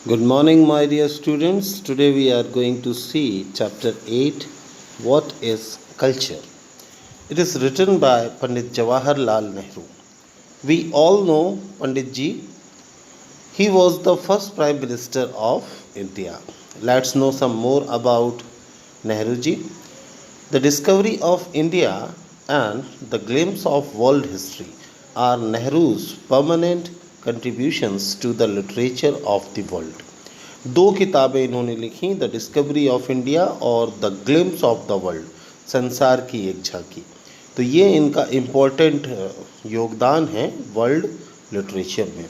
Good morning, my dear students. Today we are going to see chapter 8, What is Culture? It is written by Pandit Jawaharlal Nehru. We all know Pandit Ji. He was the first Prime Minister of India. Let's know some more about Nehru Ji. The discovery of India and the glimpse of world history are Nehru's permanent contributions to the literature of the world. दो किताबें इन्होंने लिखी, the discovery of India और the glimpse of the world, संसार की एक झांकी। तो ये इनका इम्पोर्टेंट योगदान है वर्ल्ड लिटरेचर में।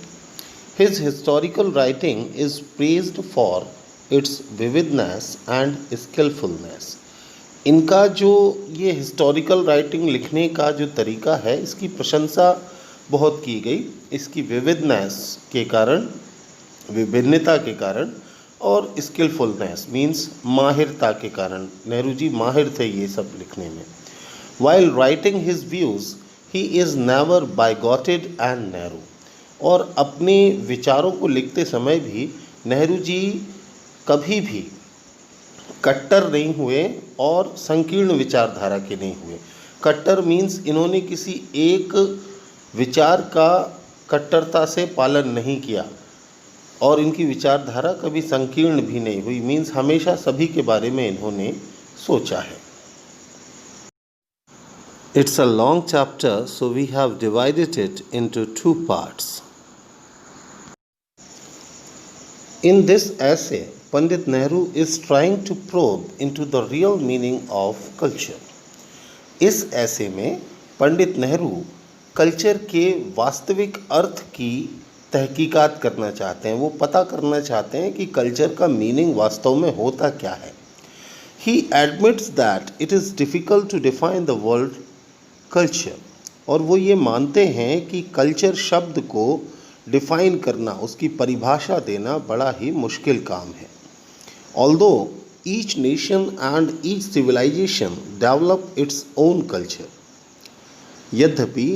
His historical writing is praised for its vividness and skillfulness. इनका जो ये हिस्टोरिकल राइटिंग लिखने का जो तरीका है, इसकी प्रशंसा बहुत की गई, इसकी विविडनेस के कारण, विभिन्नता के कारण, और स्किलफुलनेस मीन्स माहिरता के कारण। नेहरू जी माहिर थे ये सब लिखने में। While writing his views he is never bigoted and narrow. और अपने विचारों को लिखते समय भी नेहरू जी कभी भी कट्टर नहीं हुए और संकीर्ण विचारधारा के नहीं हुए। कट्टर मीन्स इन्होंने किसी एक विचार का कट्टरता से पालन नहीं किया और इनकी विचारधारा कभी संकीर्ण भी नहीं हुई, मीन्स हमेशा सभी के बारे में इन्होंने सोचा है। It's a long chapter, so we have divided it into 2 parts. In this essay, Pandit Nehru is trying to probe into the real meaning of culture. इस ऐसे में पंडित नेहरू कल्चर के वास्तविक अर्थ की तहकीकात करना चाहते हैं। वो पता करना चाहते हैं कि कल्चर का मीनिंग वास्तव में होता क्या है। He admits that it is difficult to define the word culture. और वो ये मानते हैं कि कल्चर शब्द को डिफाइन करना, उसकी परिभाषा देना बड़ा ही मुश्किल काम है। Although each nation and each civilization develop its own culture. यद्यपि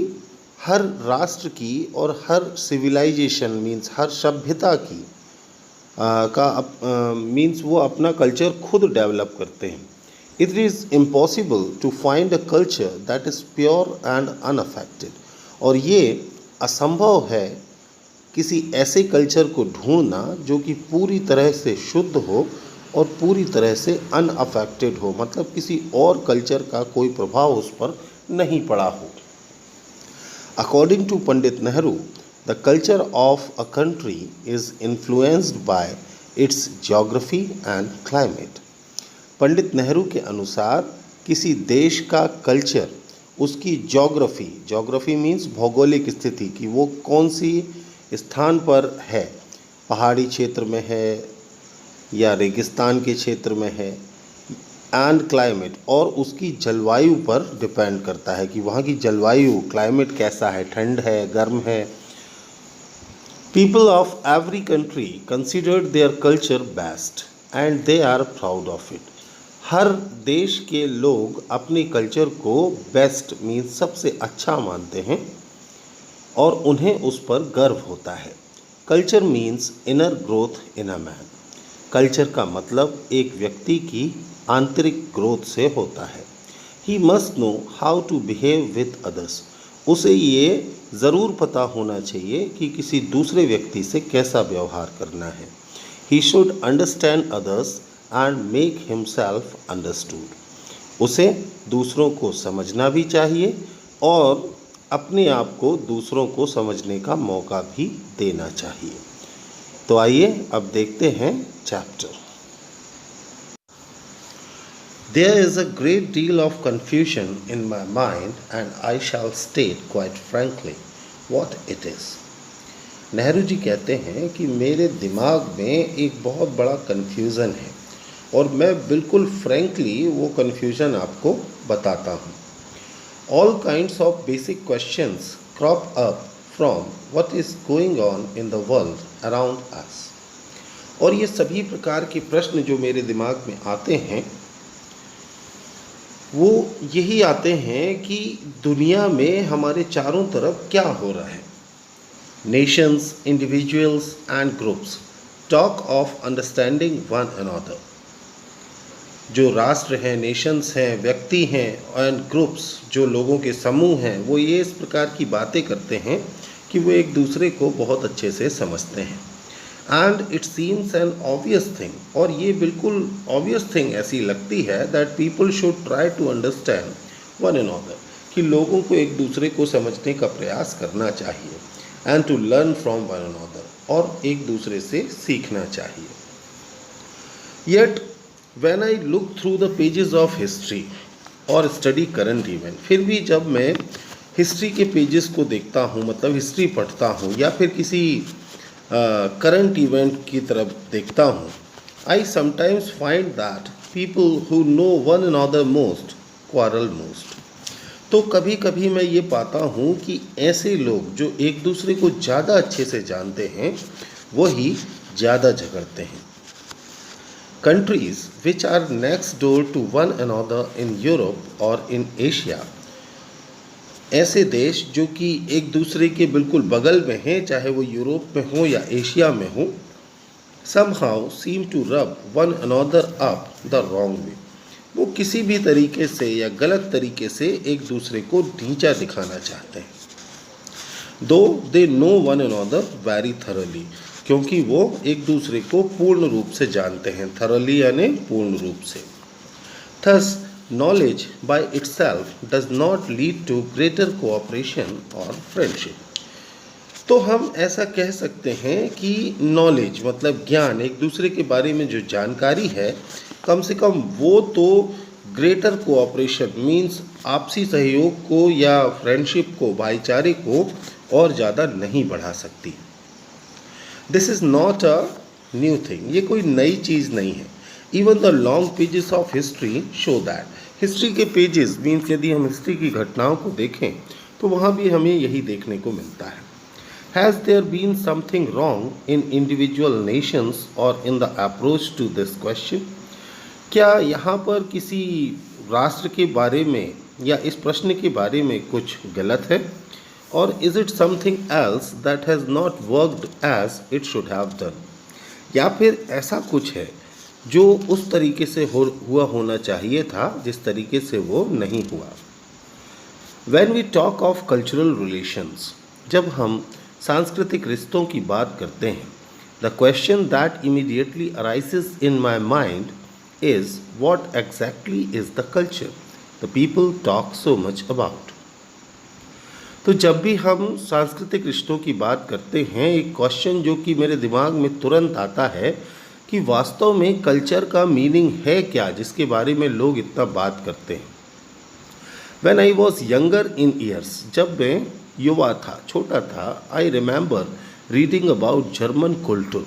हर राष्ट्र की और हर सिविलाइजेशन मीन्स हर सभ्यता की मीन्स वो अपना कल्चर खुद डेवलप करते हैं। It is impossible to find a culture that is pure and unaffected. और ये असंभव है किसी ऐसे कल्चर को ढूंढना जो कि पूरी तरह से शुद्ध हो और पूरी तरह से अनअफेक्टेड हो, मतलब किसी और कल्चर का कोई प्रभाव उस पर नहीं पड़ा हो। According to Pandit Nehru, the culture of a country is influenced by its geography and climate. Pandit Nehru के अनुसार किसी देश का कल्चर उसकी जोग्राफी मीन्स भौगोलिक स्थिति की, वो कौन सी स्थान पर है, पहाड़ी क्षेत्र में है या रेगिस्तान के क्षेत्र में है, एंड क्लाइमेट, और उसकी जलवायु पर डिपेंड करता है कि वहाँ की जलवायु क्लाइमेट कैसा है, ठंड है, गर्म है। People of every country considered their culture best and they are proud of it. हर देश के लोग अपने कल्चर को बेस्ट मीन्स सबसे अच्छा मानते हैं और उन्हें उस पर गर्व होता है। Culture means inner growth in a man. Culture का मतलब एक व्यक्ति की आंतरिक ग्रोथ से होता है। He must know how to behave with others. उसे ये ज़रूर पता होना चाहिए कि किसी दूसरे व्यक्ति से कैसा व्यवहार करना है। He should understand others and make himself understood. उसे दूसरों को समझना भी चाहिए और अपने आप को दूसरों को समझने का मौका भी देना चाहिए। तो आइए अब देखते हैं chapter. There is a great deal of confusion in my mind and I shall state quite frankly what it is. Nehru ji कहते हैं कि मेरे दिमाग में एक बहुत बड़ा कन्फ्यूज़न है और मैं बिल्कुल फ्रैंकली वो कन्फ्यूज़न आपको बताता हूँ। All kinds of basic questions crop up from what is going on in the world around us. और ये सभी प्रकार के प्रश्न जो मेरे दिमाग में आते हैं वो यही आते हैं कि दुनिया में हमारे चारों तरफ क्या हो रहा है। Nations, individuals and groups, talk of understanding one another. जो राष्ट्र हैं, नेशंस हैं, व्यक्ति हैं एंड ग्रुप्स, जो लोगों के समूह हैं, वो ये इस प्रकार की बातें करते हैं कि वो एक दूसरे को बहुत अच्छे से समझते हैं। And it seems an obvious thing, और ये बिल्कुल ऑब्वियस थिंग ऐसी लगती है that people should try to understand one another, कि लोगों को एक दूसरे को समझने का प्रयास करना चाहिए। And to learn from one another, और एक दूसरे से सीखना चाहिए। Yet when I look through the pages of history और स्टडी करंट इवेंट, फिर भी जब मैं हिस्ट्री के पेजेस को देखता हूँ, मतलब हिस्ट्री पढ़ता हूँ या फिर किसी करंट इवेंट की तरफ देखता हूँ, I sometimes find that people who know one another most quarrel most. तो कभी कभी मैं ये पाता हूँ कि ऐसे लोग जो एक दूसरे को ज़्यादा अच्छे से जानते हैं, वही ज़्यादा झगड़ते हैं। Countries which are next door to one another in Europe or in Asia, ऐसे देश जो कि एक दूसरे के बिल्कुल बगल में हैं, चाहे वो यूरोप में हो या एशिया में हो, somehow seem to rub one another up the wrong way, वो किसी भी तरीके से या गलत तरीके से एक दूसरे को नीचा दिखाना चाहते हैं। Though they know one another very thoroughly, क्योंकि वो एक दूसरे को पूर्ण रूप से जानते हैं, थरली यानी पूर्ण रूप से। Thus, knowledge by itself does not lead to greater cooperation or friendship। तो हम ऐसा कह सकते हैं कि नॉलेज मतलब ज्ञान, एक दूसरे के बारे में जो जानकारी है, कम से कम वो तो ग्रेटर कोऑपरेशन मीन्स आपसी सहयोग को या फ्रेंडशिप को, भाईचारे को और ज़्यादा नहीं बढ़ा सकती। This is not a new thing, ये कोई नई चीज़ नहीं है। Even the long pages of history show that, history के पेजेस मीन्स यदि हम हिस्ट्री की घटनाओं को देखें तो वहाँ भी हमें यही देखने को मिलता है। Has there been something wrong in individual nations और in the approach to this question, क्या यहाँ पर किसी राष्ट्र के बारे में या इस प्रश्न के बारे में कुछ गलत है, और is it something else that has not worked as it should have done, या फिर ऐसा कुछ है जो उस तरीके से हुआ होना चाहिए था जिस तरीके से वो नहीं हुआ। When we talk of cultural relations, जब हम सांस्कृतिक रिश्तों की बात करते हैं, the question that immediately arises in my mind is what exactly is the culture the people talk so much about. तो जब भी हम सांस्कृतिक रिश्तों की बात करते हैं, एक क्वेश्चन जो कि मेरे दिमाग में तुरंत आता है कि वास्तव में कल्चर का मीनिंग है क्या, जिसके बारे में लोग इतना बात करते हैं। When I was younger in years, जब मैं युवा था, छोटा था, I remember reading about German Kultur.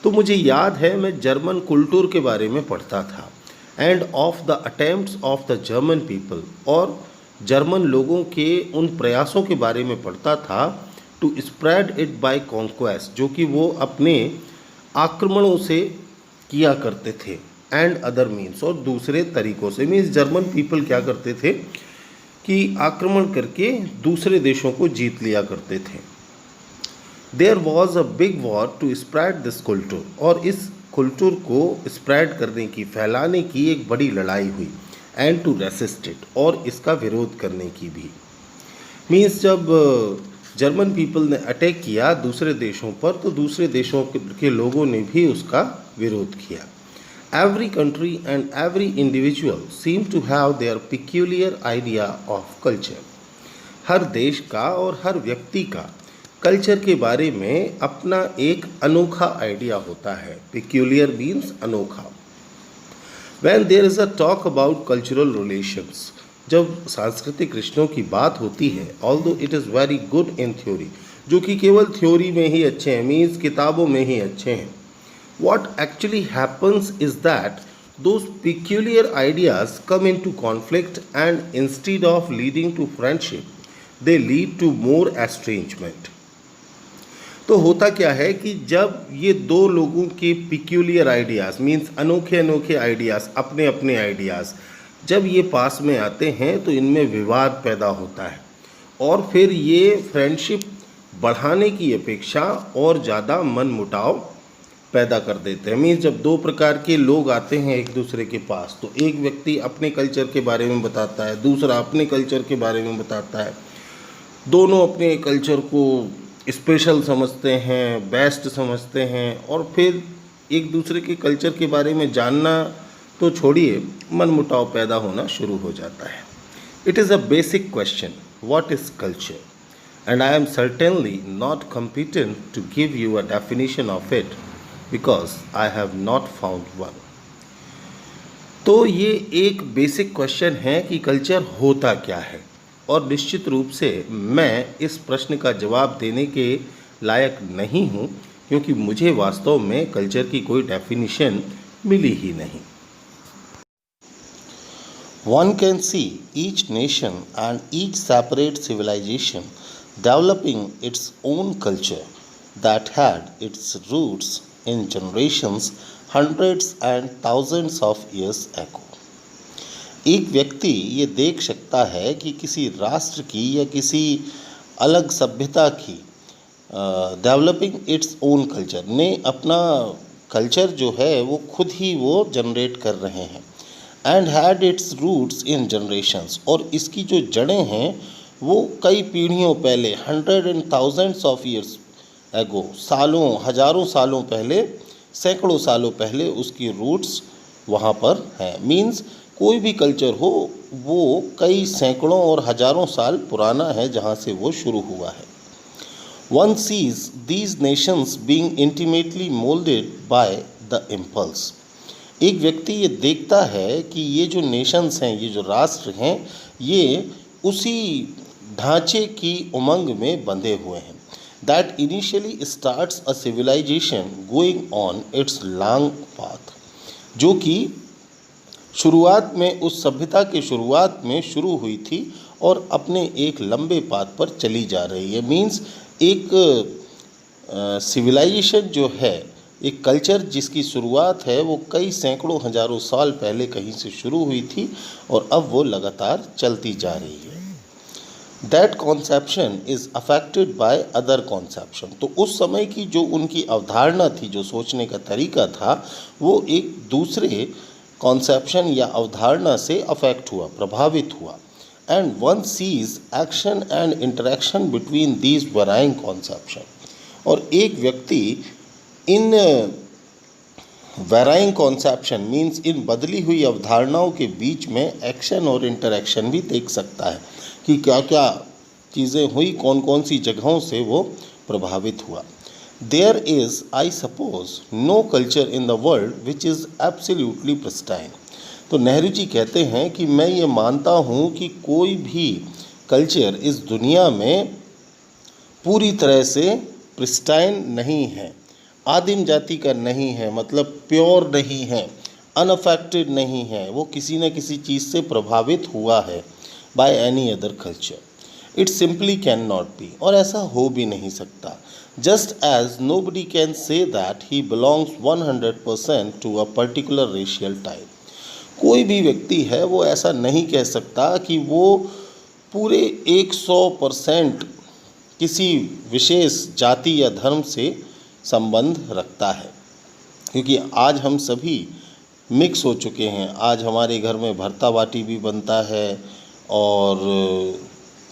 तो मुझे याद है मैं जर्मन कुल्टूर के बारे में पढ़ता था, and of the attempts of the German people, और जर्मन लोगों के उन प्रयासों के बारे में पढ़ता था to spread it by conquest, जो कि वो अपने आक्रमणों से किया करते थे, एंड अदर मीन्स, और दूसरे तरीक़ों से। मीन्स जर्मन पीपल क्या करते थे कि आक्रमण करके दूसरे देशों को जीत लिया करते थे। There was a big war to spread this culture, और इस कल्चर को स्प्रेड करने की, फैलाने की एक बड़ी लड़ाई हुई, एंड टू रेसिस्ट इट, और इसका विरोध करने की भी। मीन्स जब जर्मन पीपल ने अटैक किया दूसरे देशों पर, तो दूसरे देशों के लोगों ने भी उसका विरोध किया। Every country and every individual seem to have their peculiar idea of culture. हर देश का और हर व्यक्ति का कल्चर के बारे में अपना एक अनोखा आइडिया होता है। पिक्यूलियर मीन्स अनोखा। When there is a talk about cultural relations, जब सांस्कृतिक रिश्तों की बात होती है, although it is very good in theory, जो कि केवल थ्योरी में ही अच्छे हैं, मीन्स किताबों में ही अच्छे हैं, what actually happens is that those peculiar ideas come into conflict, and instead of leading to friendship, they lead to more estrangement। तो होता क्या है कि जब ये दो लोगों के पिक्यूलियर आइडियाज़ मीन्स अनोखे अनोखे आइडियाज़, अपने अपने आइडियाज़, जब ये पास में आते हैं तो इनमें विवाद पैदा होता है, और फिर ये फ्रेंडशिप बढ़ाने की अपेक्षा और ज़्यादा मनमुटाव पैदा कर देते हैं। मीन्स जब दो प्रकार के लोग आते हैं एक दूसरे के पास, तो एक व्यक्ति अपने कल्चर के बारे में बताता है, दूसरा अपने कल्चर के बारे में बताता है। दोनों अपने कल्चर को स्पेशल समझते हैं, बेस्ट समझते हैं, और फिर एक दूसरे के कल्चर के बारे में जानना तो छोड़िए, मनमुटाव पैदा होना शुरू हो जाता है। It is a basic question, what is culture? And I am certainly not competent to give you a definition of it because I have not found one. तो ये एक बेसिक क्वेश्चन है कि कल्चर होता क्या है, और निश्चित रूप से मैं इस प्रश्न का जवाब देने के लायक नहीं हूँ, क्योंकि मुझे वास्तव में कल्चर की कोई डेफिनेशन मिली ही नहीं। One can see each nation and each separate civilization developing its own culture that had its roots in generations hundreds and thousands of years ago. एक व्यक्ति ये देख सकता है कि किसी राष्ट्र की या किसी अलग सभ्यता की डेवलपिंग इट्स ओन कल्चर ने अपना कल्चर जो है वो खुद ही वो जनरेट कर रहे हैं, and had its roots in generations, और इसकी जो जड़ें हैं वो कई पीढ़ियों पहले, hundred and thousands of years ago, सालों हजारों सालों पहले, सैकड़ों सालों पहले उसकी रूट्स वहाँ पर हैं। मीन्स कोई भी कल्चर हो वो कई सैकड़ों और हजारों साल पुराना है जहाँ से वो शुरू हुआ है। One seize these Nations being intimately moulded by the impulse. एक व्यक्ति ये देखता है कि ये जो नेशंस हैं, ये जो राष्ट्र हैं, ये उसी ढांचे की उमंग में बंधे हुए हैं। That initially starts a civilization going on its long path, जो कि शुरुआत में उस सभ्यता के शुरुआत में शुरू हुई थी और अपने एक लंबे पाथ पर चली जा रही है। मीन्स एक सिविलाइजेशन जो है, एक कल्चर जिसकी शुरुआत है वो कई सैकड़ों हजारों साल पहले कहीं से शुरू हुई थी और अब वो लगातार चलती जा रही है। That conception is affected by other conception. तो उस समय की जो उनकी अवधारणा थी, जो सोचने का तरीका था, वो एक दूसरे कॉन्सेप्शन या अवधारणा से अफेक्ट हुआ, प्रभावित हुआ। And one seize action and interaction between these varying conception, और एक व्यक्ति इन वैराइंग कॉन्सेप्शन मीन्स इन बदली हुई अवधारणाओं के बीच में एक्शन और इंटरेक्शन भी देख सकता है कि क्या क्या चीज़ें हुई, कौन कौन सी जगहों से वो प्रभावित हुआ। There is I suppose no culture in the world which is absolutely pristine. तो नेहरू जी कहते हैं कि मैं ये मानता हूँ कि कोई भी कल्चर इस दुनिया में पूरी तरह से प्रिस्टाइन नहीं है, आदिम जाति का नहीं है, मतलब प्योर नहीं है, अनअफेक्टेड नहीं है, वो किसी न किसी चीज़ से प्रभावित हुआ है by any other culture. It simply can not be, और ऐसा हो भी नहीं सकता। Just as nobody can say that he belongs 100% to a particular racial type. कोई भी व्यक्ति है वो ऐसा नहीं कह सकता कि वो पूरे 100% किसी विशेष जाति या धर्म से संबंध रखता है, क्योंकि आज हम सभी मिक्स हो चुके हैं। आज हमारे घर में भरता बाटी भी बनता है और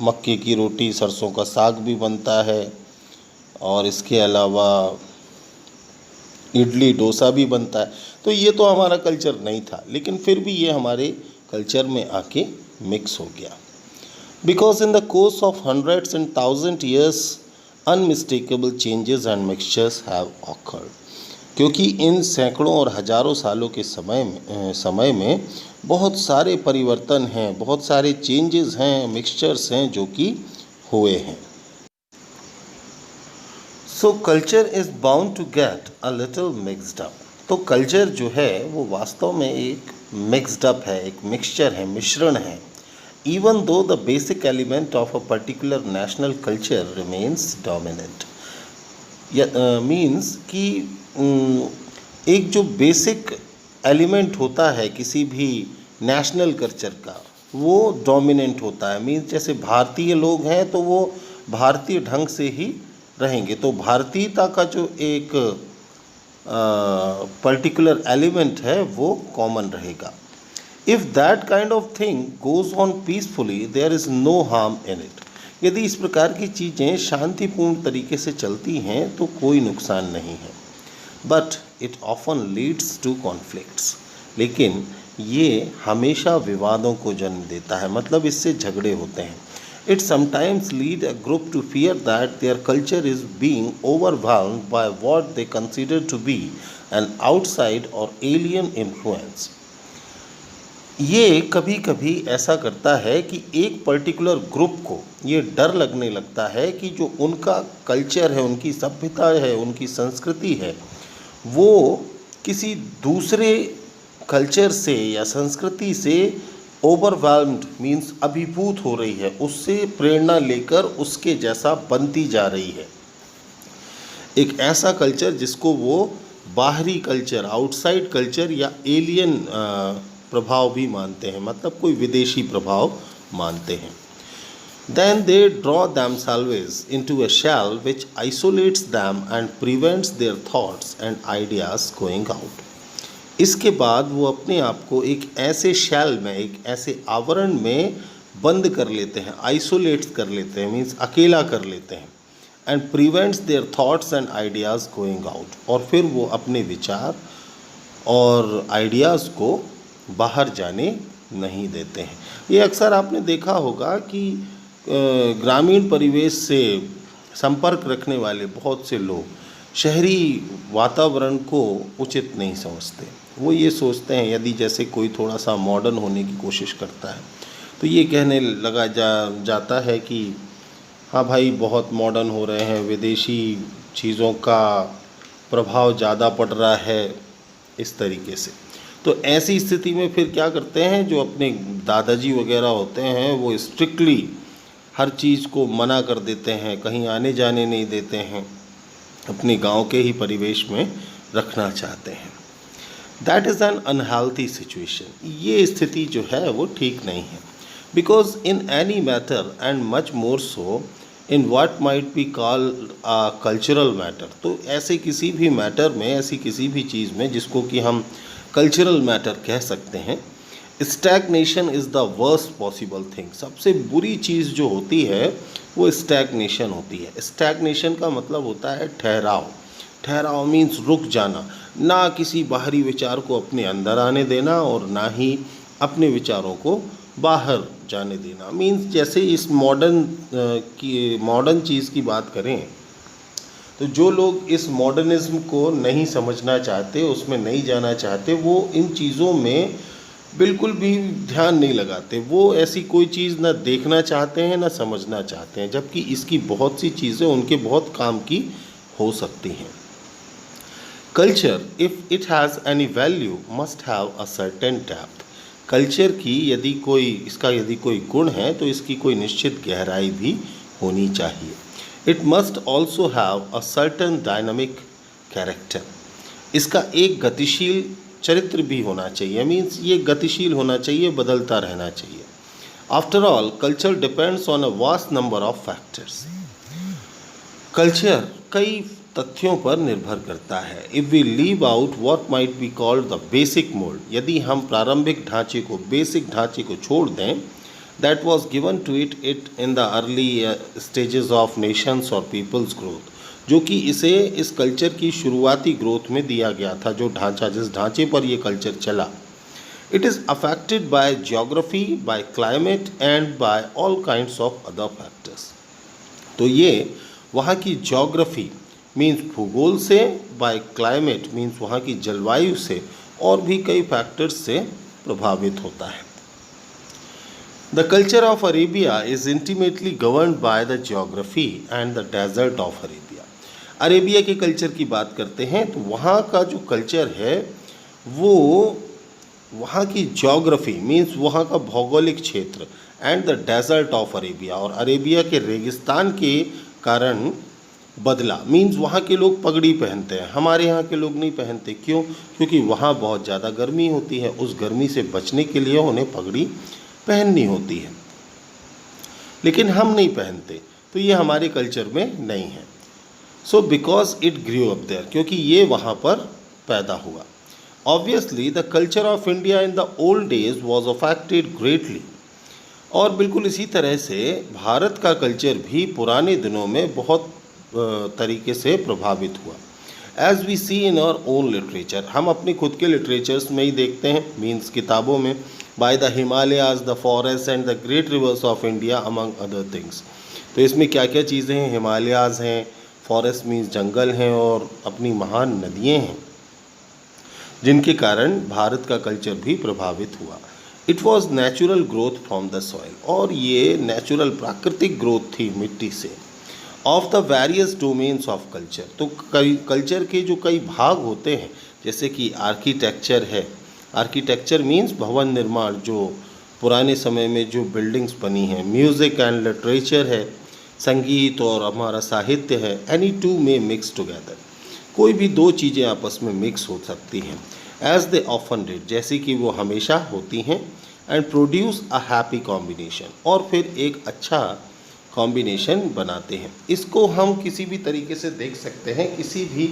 मक्के की रोटी, सरसों का साग भी बनता है, और इसके अलावा इडली डोसा भी बनता है। तो ये तो हमारा कल्चर नहीं था, लेकिन फिर भी ये हमारे कल्चर में आके मिक्स हो गया। Because in the course of hundreds and thousand years unmistakable changes and mixtures have occurred. क्योंकि इन सैकड़ों और हजारों सालों के समय में बहुत सारे परिवर्तन हैं, बहुत सारे चेंजेस हैं, मिक्सचर्स हैं जो कि हुए हैं। So culture is bound to get a little mixed up. तो कल्चर जो है वो वास्तव में एक मिक्सड अप है, एक मिक्सचर है, मिश्रण है। even though the basic element of a particular national culture remains dominant। Means कि एक जो बेसिक एलिमेंट होता है किसी भी नेशनल कल्चर का, वो डोमिनेंट होता है। मीन्स जैसे भारतीय लोग हैं तो वो भारतीय ढंग से ही रहेंगे, तो भारतीयता का जो एक पर्टिकुलर एलिमेंट है वो कॉमन रहेगा. If that kind of thing goes on peacefully there is no harm in it. यदि इस प्रकार की चीज़ें शांतिपूर्ण तरीके से चलती हैं तो कोई नुकसान नहीं है. But it often leads to conflicts. लेकिन ये हमेशा विवादों को जन्म देता है, मतलब इससे झगड़े होते हैं. It sometimes lead a group to fear that their culture is being overwhelmed by what they consider to be an outside or alien influence. ये कभी कभी ऐसा करता है कि एक पर्टिकुलर ग्रुप को ये डर लगने लगता है कि जो उनका कल्चर है, उनकी सभ्यता है, उनकी संस्कृति है, वो किसी दूसरे कल्चर से या संस्कृति से ओवरवेल्म्ड मीन्स अभिभूत हो रही है, उससे प्रेरणा लेकर उसके जैसा बनती जा रही है. एक ऐसा कल्चर जिसको वो बाहरी कल्चर, आउटसाइड कल्चर या एलियन प्रभाव भी मानते हैं, मतलब कोई विदेशी प्रभाव मानते हैं. Then they draw themselves into a shell which isolates them and prevents their thoughts and ideas going out. इसके बाद वो अपने आप को एक ऐसे शैल में, एक ऐसे आवरण में बंद कर लेते हैं, आइसोलेट कर लेते हैं, मीन्स अकेला कर लेते हैं. And prevents their thoughts and ideas going out. और फिर वो अपने विचार और आइडियाज़ को बाहर जाने नहीं देते हैं. ये अक्सर आपने देखा होगा कि ग्रामीण परिवेश से संपर्क रखने वाले बहुत से लोग शहरी वातावरण को उचित नहीं समझते. वो ये सोचते हैं, यदि जैसे कोई थोड़ा सा मॉडर्न होने की कोशिश करता है तो ये कहने लगा जाता है कि हाँ भाई बहुत मॉडर्न हो रहे हैं, विदेशी चीज़ों का प्रभाव ज़्यादा पड़ रहा है, इस तरीके से. तो ऐसी स्थिति में फिर क्या करते हैं, जो अपने दादाजी वगैरह होते हैं वो स्ट्रिक्टली हर चीज़ को मना कर देते हैं, कहीं आने जाने नहीं देते हैं, अपने गांव के ही परिवेश में रखना चाहते हैं. That is an unhealthy situation. ये स्थिति जो है वो ठीक नहीं है. Because in any matter and much more so in what might be called a cultural matter. तो ऐसे किसी भी मैटर में, ऐसी किसी भी चीज़ में जिसको कि हम कल्चरल मैटर कह सकते हैं, stagnation is the worst possible thing. सबसे बुरी चीज़ जो होती है वो स्टैग्नेशन होती है. स्टैग्नेशन का मतलब होता है ठहराव. ठहराव मीन्स रुक जाना, ना किसी बाहरी विचार को अपने अंदर आने देना और ना ही अपने विचारों को बाहर जाने देना. मीन्स जैसे इस मॉडर्न चीज़ की बात करें तो जो लोग इस मॉडर्निज्म को नहीं समझना चाहते, उसमें नहीं जाना चाहते, वो इन चीज़ों में बिल्कुल भी ध्यान नहीं लगाते. वो ऐसी कोई चीज़ ना देखना चाहते हैं ना समझना चाहते हैं, जबकि इसकी बहुत सी चीज़ें उनके बहुत काम की हो सकती हैं. Culture if it has any value must have a certain depth. Culture की यदि कोई गुण है तो इसकी कोई निश्चित गहराई भी होनी चाहिए. It must also have a certain dynamic character. इसका एक गतिशील चरित्र भी होना चाहिए. मीन्स ये गतिशील होना चाहिए, बदलता रहना चाहिए. After all culture depends on a vast number of factors. Culture कई तथ्यों पर निर्भर करता है. If we leave out what might be called the basic mould. यदि हम प्रारंभिक ढांचे को, बेसिक ढांचे को छोड़ दें, that was given to it in the early stages of nations और पीपल्स ग्रोथ. जो कि इसे इस कल्चर की शुरुआती ग्रोथ में दिया गया था, जो ढांचा, जिस ढांचे पर ये कल्चर चला. It is affected by geography, by climate and by all kinds of other factors. तो ये वहाँ की जियोग्राफी मीन्स भूगोल से, बाय क्लाइमेट मीन्स वहाँ की जलवायु से, और भी कई फैक्टर्स से प्रभावित होता है. The culture of Arabia is intimately governed by the geography and the desert of Arabia. Arabia के कल्चर की बात करते हैं तो वहाँ का जो कल्चर है वो वहाँ की जियोग्राफी मीन्स वहाँ का भौगोलिक क्षेत्र and the desert of Arabia, और अरेबिया के रेगिस्तान के कारण बदला. मीन्स वहाँ के लोग पगड़ी पहनते हैं, हमारे यहाँ के लोग नहीं पहनते. क्यों? क्योंकि वहाँ बहुत ज़्यादा गर्मी होती है. उस गर्मी से बचने के लिए उन्हें पगड़ी पहननी होती है, लेकिन हम नहीं पहनते, तो ये हमारे कल्चर में नहीं है. So because it grew up there, क्योंकि ये वहाँ पर पैदा हुआ। Obviously the culture of India in the old days was affected greatly. और बिल्कुल इसी तरह से भारत का कल्चर भी पुराने दिनों में बहुत तरीके से प्रभावित हुआ। As we see in our own literature, हम अपने खुद के लिटरेचर्स में ही देखते हैं, मीन्स किताबों में, by the Himalayas, the forest and the great reverse of India among other things. तो इसमें क्या क्या चीज़ें हैं? हिमालयाज हैं, फॉरेस्ट मीन्स जंगल हैं, और अपनी महान नदियाँ हैं जिनके कारण भारत का कल्चर भी प्रभावित हुआ। It was natural growth from the soil, और ये नेचुरल प्राकृतिक ग्रोथ थी मिट्टी से। Of the various domains of culture, तो कई कल्चर के जो कई भाग होते हैं, जैसे कि आर्किटेक्चर है, आर्किटेक्चर मीन्स भवन निर्माण, जो पुराने समय में जो बिल्डिंग्स बनी हैं। म्यूज़िक एंड लिटरेचर है, संगीत और हमारा साहित्य है। एनी टू में मिक्स टुगेदर, कोई भी दो चीज़ें आपस में मिक्स हो सकती हैं। एज दे ऑफन डिड, जैसे कि वो हमेशा होती हैं। And produce a happy combination, और फिर एक अच्छा कॉम्बिनेशन बनाते हैं। इसको हम किसी भी तरीके से देख सकते हैं। किसी भी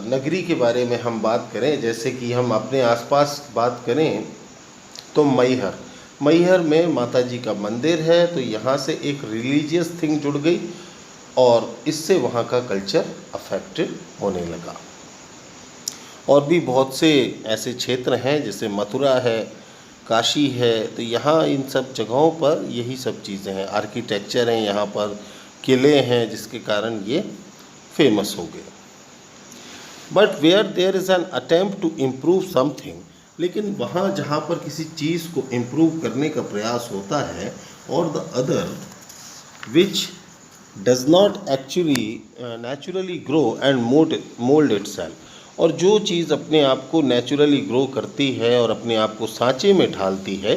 नगरी के बारे में हम बात करें, जैसे कि हम अपने आसपास बात करें तो मैहर में माता जी का मंदिर है, तो यहाँ से एक रिलीजियस थिंग जुड़ गई और इससे वहाँ का कल्चर अफेक्टेड होने लगा। और भी बहुत से ऐसे क्षेत्र हैं, जैसे मथुरा है, काशी है, तो यहाँ इन सब जगहों पर यही सब चीज़ें हैं। आर्किटेक्चर हैं, यहाँ पर किले हैं, जिसके कारण ये फेमस हो गए। But where there is an attempt to improve something, लेकिन वहाँ जहाँ पर किसी चीज़ को इम्प्रूव करने का प्रयास होता है, और the other which does not actually naturally grow and mould itself, और जो चीज़ अपने आप को नेचुरली ग्रो करती है और अपने आप को सांचे में ढालती है,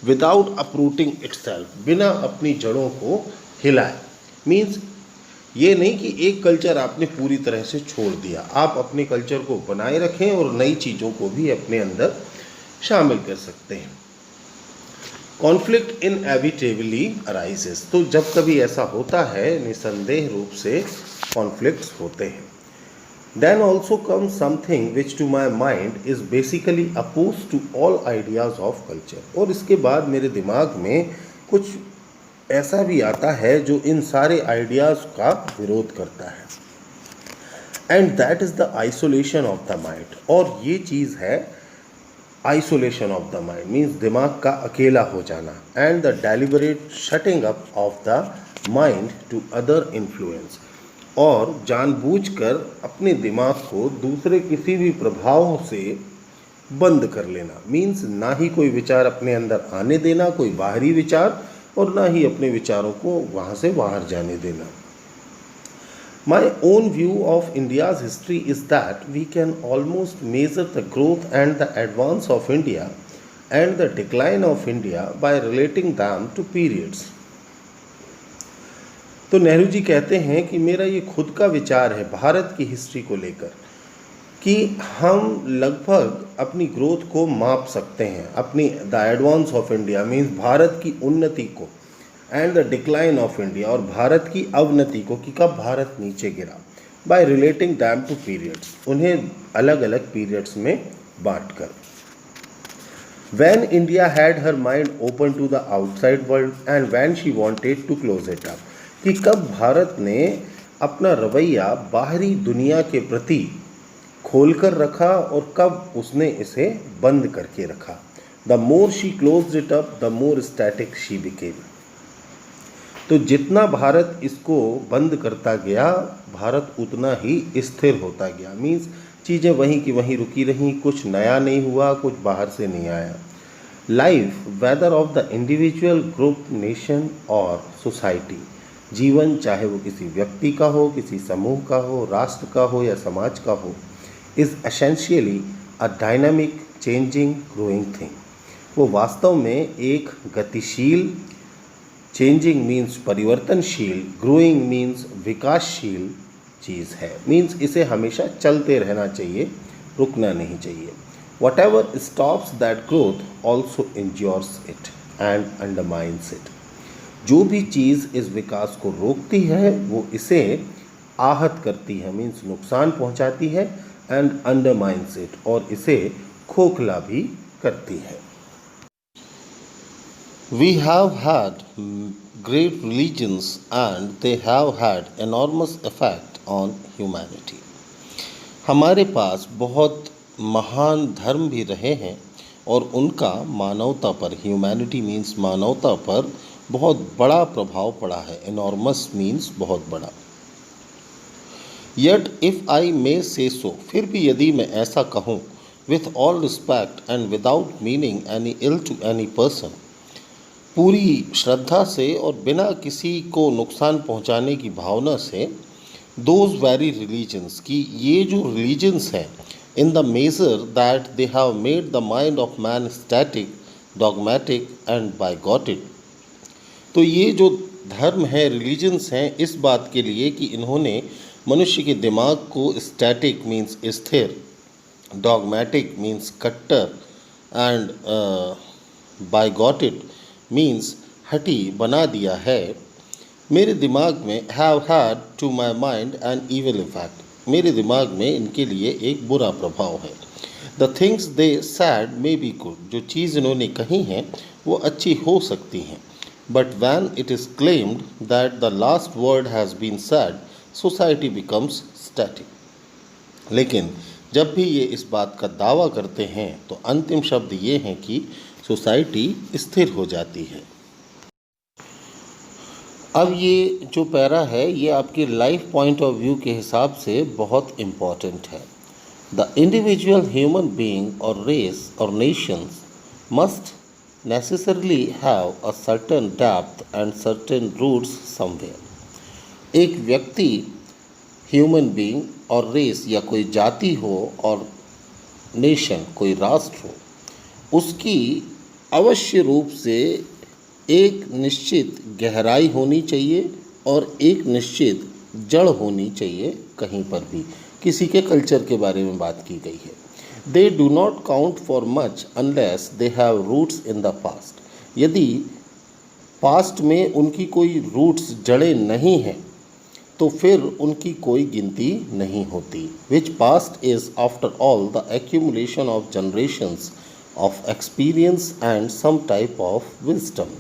विदाउट अपरूटिंग इटसेल्फ, बिना अपनी जड़ों को हिलाए। मीन्स ये नहीं कि एक कल्चर आपने पूरी तरह से छोड़ दिया, आप अपने कल्चर को बनाए रखें और नई चीज़ों को भी अपने अंदर शामिल कर सकते हैं। कॉन्फ्लिक्ट इनएविटेबली अराइजेस, तो जब कभी ऐसा होता है, निसंदेह रूप से कॉन्फ्लिक्ट्स होते हैं। Then also comes something which to my mind is basically opposed to all ideas of culture, और इसके बाद मेरे दिमाग में कुछ ऐसा भी आता है जो इन सारे आइडियाज़ का विरोध करता है। And that is the isolation of the mind, और ये चीज़ है isolation of the mind, means दिमाग का अकेला हो जाना। And the deliberate shutting up of the mind to other influence, और जानबूझकर अपने दिमाग को दूसरे किसी भी प्रभावों से बंद कर लेना। मीन्स ना ही कोई विचार अपने अंदर आने देना, कोई बाहरी विचार, और ना ही अपने विचारों को वहाँ से बाहर जाने देना। My own view of India's history is that we can almost measure the growth and the advance of India and the decline of India by relating them to periods. तो नेहरू जी कहते हैं कि मेरा ये खुद का विचार है भारत की हिस्ट्री को लेकर, कि हम लगभग अपनी ग्रोथ को माप सकते हैं, अपनी the advance of India means Bharat की उन्नति को, and the decline of India, और भारत की अवनति को, कि कब भारत नीचे गिरा, by relating them to periods, उन्हें अलग अलग पीरियड्स में बांट कर। When India had her mind open to the outside world and when she wanted to close it up, कि कब भारत ने अपना रवैया बाहरी दुनिया के प्रति खोलकर रखा और कब उसने इसे बंद करके रखा। The more she closed it up the more static she became, तो जितना भारत इसको बंद करता गया, भारत उतना ही स्थिर होता गया। मीन्स चीज़ें वहीं की वहीं रुकी रहीं, कुछ नया नहीं हुआ, कुछ बाहर से नहीं आया। Life whether of the individual, group, nation और सोसाइटी, जीवन चाहे वो किसी व्यक्ति का हो, किसी समूह का हो, राष्ट्र का हो या समाज का हो, is essentially a dynamic, changing, growing thing, वो वास्तव में एक गतिशील, चेंजिंग मीन्स परिवर्तनशील, ग्रोइंग मीन्स विकासशील चीज़ है। मीन्स इसे हमेशा चलते रहना चाहिए, रुकना नहीं चाहिए। Whatever stops that growth also injures it and undermines it, जो भी चीज़ इस विकास को रोकती है वो इसे आहत करती है, मीन्स नुकसान पहुंचाती है, एंड अंडरमाइंस इट, और इसे खोखला भी करती है। We have had great religions and they have had enormous effect on humanity. हमारे पास बहुत महान धर्म भी रहे हैं और उनका मानवता पर, ह्यूमैनिटी मीन्स मानवता पर, बहुत बड़ा प्रभाव पड़ा है। enormous मीन्स बहुत बड़ा। Yet if I may say so, फिर भी यदि मैं ऐसा कहूँ, with all respect and without meaning any ill to any person, पूरी श्रद्धा से और बिना किसी को नुकसान पहुंचाने की भावना से, दोज वेरी रिलीजन्स, की ये जो रिलीजन्स हैं, in the major that they have made the mind of man static, dogmatic and bigotic. तो ये जो धर्म है, रिलीजन्स हैं, इस बात के लिए कि इन्होंने मनुष्य के दिमाग को स्टैटिक मीन्स स्थिर, डॉगमेटिक मीन्स कट्टर एंड बाइगॉटिक मीन्स हठी बना दिया है। मेरे दिमाग में have had to my mind an evil effect, मेरे दिमाग में इनके लिए एक बुरा प्रभाव है। The things they said may be good, जो चीज़ इन्होंने कही हैं वो अच्छी हो सकती हैं, but when it is claimed that the last word has been said, society becomes static. लेकिन जब भी ये इस बात का दावा करते हैं तो अंतिम शब्द ये हैं कि सोसाइटी स्थिर हो जाती है। अब ये जो पैरा है ये आपके लाइफ पॉइंट ऑफ व्यू के हिसाब से बहुत इम्पॉर्टेंट है। द इंडिविजुअल ह्यूमन बीइंग और रेस और nations must necessarily have a certain depth and certain roots somewhere. एक व्यक्ति, ह्यूमन बीइंग और रेस या कोई जाति हो और नेशन कोई राष्ट्र हो, उसकी अवश्य रूप से एक निश्चित गहराई होनी चाहिए और एक निश्चित जड़ होनी चाहिए। कहीं पर भी किसी के कल्चर के बारे में बात की गई है। They do not count for much unless they have roots in the past. यदि पास्ट में उनकी कोई रूट्स, जड़ें नहीं हैं, तो फिर उनकी कोई गिनती नहीं होती। Which past is after all the accumulation of generations of experience and some type of wisdom.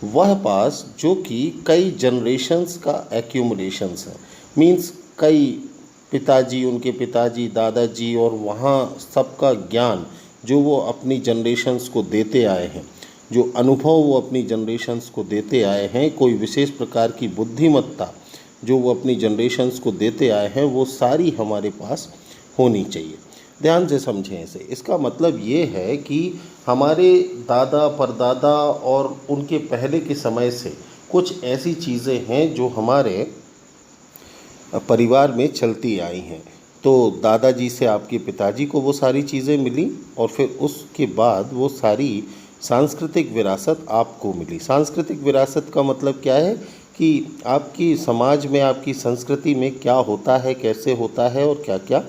वह पास जो कि कई जनरेशंस का एक्यूमुलेशंस है, मीन्स कई पिताजी, उनके पिताजी, दादाजी और वहाँ सबका ज्ञान जो वो अपनी जनरेशंस को देते आए हैं, जो अनुभव वो अपनी जनरेशंस को देते आए हैं, कोई विशेष प्रकार की बुद्धिमत्ता जो वो अपनी जनरेशंस को देते आए हैं, वो सारी हमारे पास होनी चाहिए। ध्यान से समझें इसे। इसका मतलब ये है कि हमारे दादा परदादा और उनके पहले के समय से कुछ ऐसी चीज़ें हैं जो हमारे परिवार में चलती आई हैं। तो दादाजी से आपके पिताजी को वो सारी चीज़ें मिली और फिर उसके बाद वो सारी सांस्कृतिक विरासत आपको मिली। सांस्कृतिक विरासत का मतलब क्या है कि आपकी समाज में, आपकी संस्कृति में क्या होता है, कैसे होता है और क्या क्या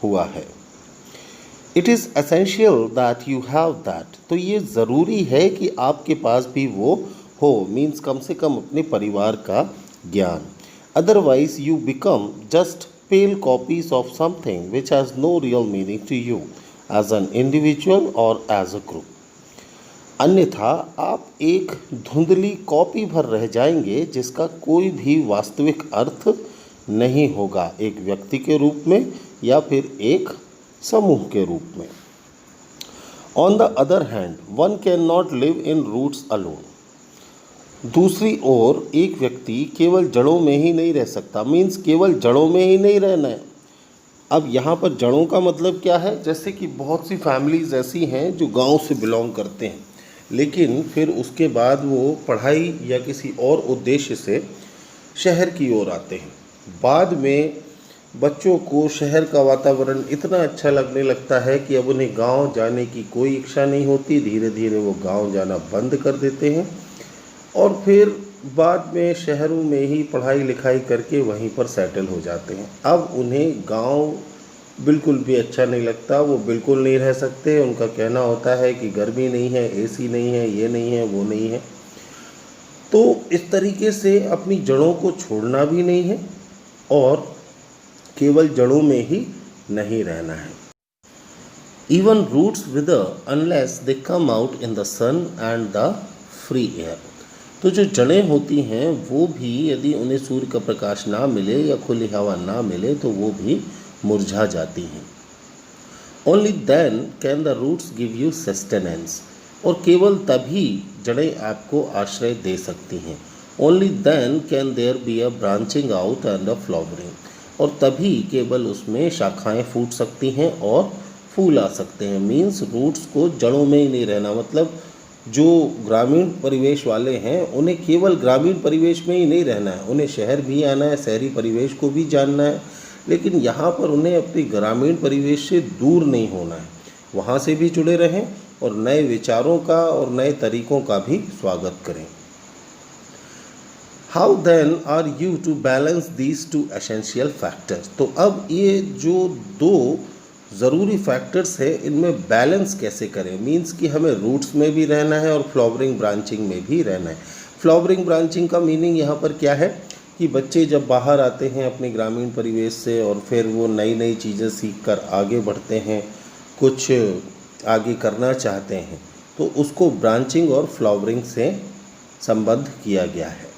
हुआ है। It is essential that you have that, तो ये ज़रूरी है कि आपके पास भी वो हो, मीन्स कम से कम अपने परिवार का ज्ञान। Otherwise you become just pale copies of something which has no real meaning to you as an individual और एज अ ग्रुप। अन्यथा आप एक धुंधली कॉपी भर रह जाएंगे जिसका कोई भी वास्तविक अर्थ नहीं होगा, एक व्यक्ति के रूप में या फिर एक समूह के रूप में। On the other hand one can not live in roots alone. दूसरी ओर एक व्यक्ति केवल जड़ों में ही नहीं रह सकता, मीन्स केवल जड़ों में ही नहीं रहना है। अब यहाँ पर जड़ों का मतलब क्या है, जैसे कि बहुत सी फैमिलीज़ ऐसी हैं जो गांव से बिलोंग करते हैं, लेकिन फिर उसके बाद वो पढ़ाई या किसी और उद्देश्य से शहर की ओर आते हैं। बाद में बच्चों को शहर का वातावरण इतना अच्छा लगने लगता है कि अब उन्हें गांव जाने की कोई इच्छा नहीं होती। धीरे धीरे वो गांव जाना बंद कर देते हैं और फिर बाद में शहरों में ही पढ़ाई लिखाई करके वहीं पर सेटल हो जाते हैं। अब उन्हें गांव बिल्कुल भी अच्छा नहीं लगता, वो बिल्कुल नहीं रह सकते। उनका कहना होता है कि गर्मी नहीं है, एसी नहीं है, ये नहीं है, वो नहीं है। तो इस तरीके से अपनी जड़ों को छोड़ना भी नहीं है और केवल जड़ों में ही नहीं रहना है। Even roots wither unless they come out in the sun and the free air. तो जो जड़ें होती हैं वो भी यदि उन्हें सूर्य का प्रकाश ना मिले या खुली हवा ना मिले तो वो भी मुरझा जाती हैं। Only then can the roots give you sustenance. और केवल तभी जड़ें आपको आश्रय दे सकती हैं। Only then can there be a branching out and a flowering. और तभी केवल उसमें शाखाएं फूट सकती हैं और फूल आ सकते हैं। मीन्स रूट्स को जड़ों में ही नहीं रहना, मतलब जो ग्रामीण परिवेश वाले हैं उन्हें केवल ग्रामीण परिवेश में ही नहीं रहना है, उन्हें शहर भी आना है, शहरी परिवेश को भी जानना है, लेकिन यहाँ पर उन्हें अपने ग्रामीण परिवेश से दूर नहीं होना है, वहाँ से भी जुड़े रहें और नए विचारों का और नए तरीक़ों का भी स्वागत करें। How then are you to balance these two essential factors. तो अब ये जो दो ज़रूरी फैक्टर्स है इनमें बैलेंस कैसे करें। मींस कि हमें रूट्स में भी रहना है और फ्लावरिंग ब्रांचिंग में भी रहना है। फ्लावरिंग ब्रांचिंग का मीनिंग यहाँ पर क्या है कि बच्चे जब बाहर आते हैं अपने ग्रामीण परिवेश से और फिर वो नई नई चीज़ें सीख कर आगे बढ़ते हैं, कुछ आगे करना चाहते हैं, तो उसको ब्रांचिंग और फ्लावरिंग से संबद्ध किया गया है।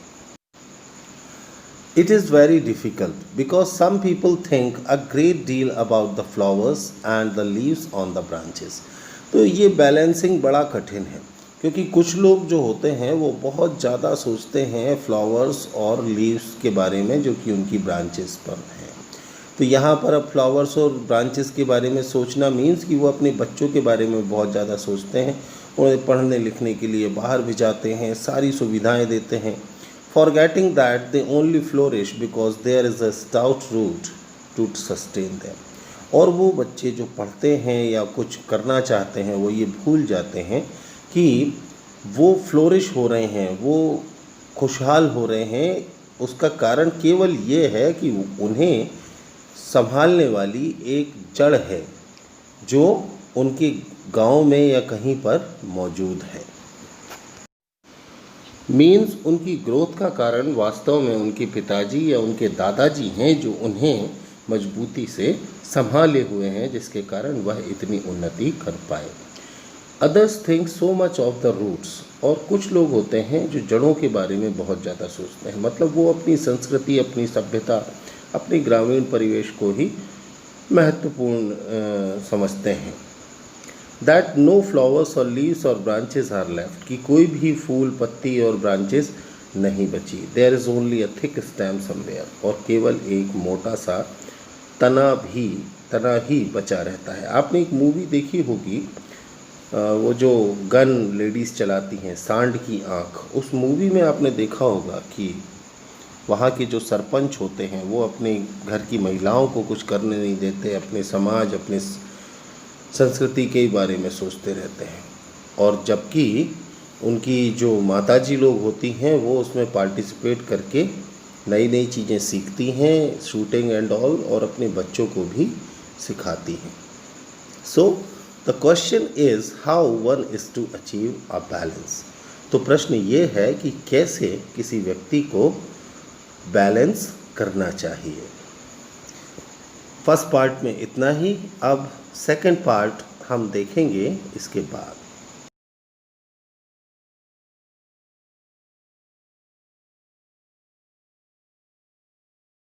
It is very difficult because some people think a great deal about the flowers and the leaves on the branches. तो ये बैलेंसिंग बड़ा कठिन है क्योंकि कुछ लोग जो होते हैं वो बहुत ज़्यादा सोचते हैं फ्लावर्स और लीव्स के बारे में जो कि उनकी ब्रांचेस पर हैं। तो यहाँ पर अब फ्लावर्स और ब्रांचेस के बारे में सोचना मीन्स कि वो अपने बच्चों के बारे में बहुत ज़्यादा सोचते हैं, उन्हें पढ़ने लिखने के लिए बाहर भिजाते हैं, सारी सुविधाएँ देते हैं, forgetting that they only flourish because there is a stout root to sustain them. और वो बच्चे जो पढ़ते हैं या कुछ करना चाहते हैं वो ये भूल जाते हैं कि वो फ्लोरिश हो रहे हैं, वो खुशहाल हो रहे हैं, उसका कारण केवल ये है कि उन्हें संभालने वाली एक जड़ है जो उनके गांव में या कहीं पर मौजूद है। मीन्स उनकी ग्रोथ का कारण वास्तव में उनके पिताजी या उनके दादाजी हैं जो उन्हें मजबूती से संभाले हुए हैं, जिसके कारण वह इतनी उन्नति कर पाए। Others think so much of the roots. और कुछ लोग होते हैं जो जड़ों के बारे में बहुत ज़्यादा सोचते हैं, मतलब वो अपनी संस्कृति, अपनी सभ्यता, अपनी ग्रामीण परिवेश को ही महत्वपूर्ण समझते हैं। दैट नो फ्लावर्स और लीव्स और ब्रांचेस आर लेफ्ट, कि कोई भी फूल, पत्ती और ब्रांचेस नहीं बची। There is only a thick stem somewhere, और केवल एक मोटा सा तना ही बचा रहता है। आपने एक मूवी देखी होगी, वो जो गन लेडीज़ चलाती हैं, सांड की आँख, उस मूवी में आपने देखा होगा कि वहाँ के जो सरपंच होते हैं वो अपने घर की महिलाओं को कुछ करने नहीं देते, अपने समाज, अपने संस्कृति के बारे में सोचते रहते हैं, और जबकि उनकी जो माताजी लोग होती हैं वो उसमें पार्टिसिपेट करके नई नई चीज़ें सीखती हैं, शूटिंग एंड ऑल, और अपने बच्चों को भी सिखाती हैं। So the question is how one is to achieve a balance. तो प्रश्न ये है कि कैसे किसी व्यक्ति को बैलेंस करना चाहिए। फर्स्ट पार्ट में इतना ही, अब सेकंड पार्ट हम देखेंगे इसके बाद।